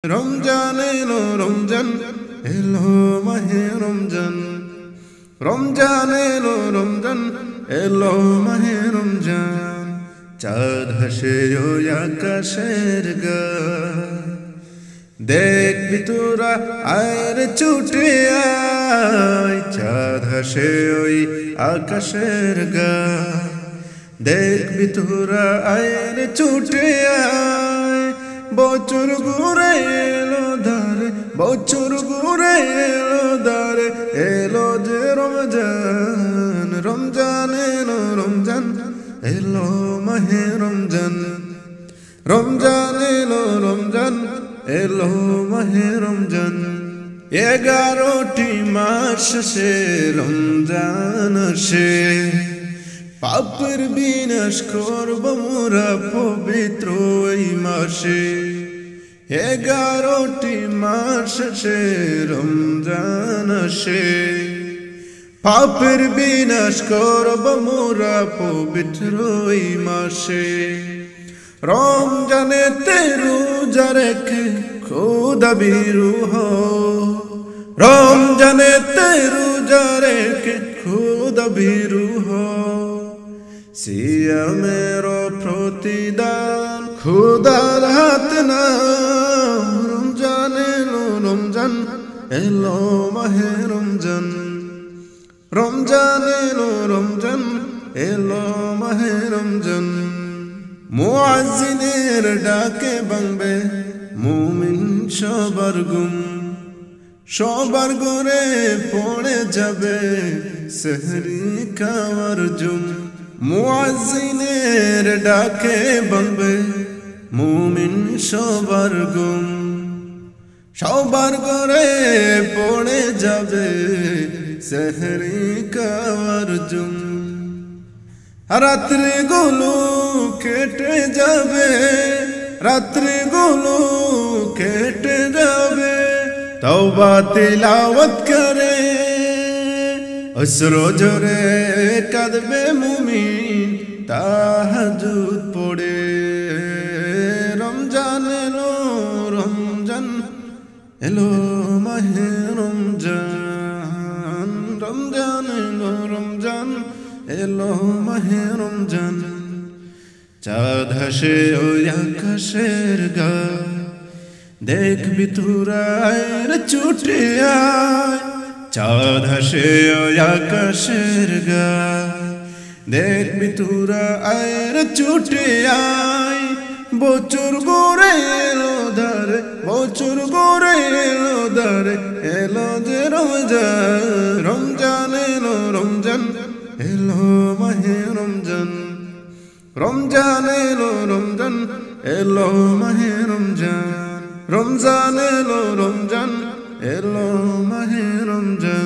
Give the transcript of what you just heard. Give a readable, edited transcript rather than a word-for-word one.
রমজান এলো রমজান এলো মাহে রমজান রমজান এলো রমজান এলো মাহে রমজান চাঁদ হাসে ওই আকাশের গায় দেখবি তোরা আয়ের ছুটে আয় চাঁদ হাসে ওই আকাশের গায় দেখবি তোরা আয়ের ছুটে আয় বছর ঘুরে এলো ধারে বছর ঘুরে এলো ধারে এলো যে রমজান রমজান এলো রমজান এলো মাহে রমজান রমজান এলো রমজান এলো মাহে রমজান 11টি মাস শেষে রমজান আসে পাপের বিনাশ করব মোরা পবিত্র এই মাসে 11টি মাস শেষে রমজান আসে পাপের বিনাশ করব মোরা পবিত্র এই মাসে রমজানেতে রোজা রেখে খোদা বিরু হও রমজানেতে রোজা রেখে খোদা বিরু হও সিয়ামের প্রতিদান খোদার হাত না রমজান এলো মাহে রমজান রমজান এলো রমজান এলো মাহে রমজান মুয়াজ্জিনের ডাকে ভাঙবে মুমিন সবার ঘুম সবার ঘরে পড়ে যাবে সেহরি খাওয়ার জুম মুয়াজ্জিনের ডাকে ভাঙবে মুমিন সবার ঘুম সবার ঘরে পড়ে যাবে সেহরি খাওয়ার জুম রাত্রি গুলো কেটে যাবে রাত্রি গুলো কেটে যাবে তওবা তিলাওয়াত করে অশ্রু ঝরে কাঁদবে মুমিন তাহাজ্জুদ পড়ে রমজান এলো রমজান এলো মাহে রমজান রমজান এলো রমজান এলো মাহে রমজান চাঁদ হাসে ওই আকাশের গায় দেখবি তোরা আয়ের ছুটে আয় চাঁদ হাসে ওই আকাশের গায় দেখবি তোরা আয়ের ছুটে আয় বছর ঘুরে এলো ধারে বছর ঘুরে এলো ধারে এলো যে রমজান রমজান এলো রমজান এলো মাহে রমজান রমজান এলো রমজান এলো মাহে রমজান রমজান এলো রমজান এলো মাহে রমজান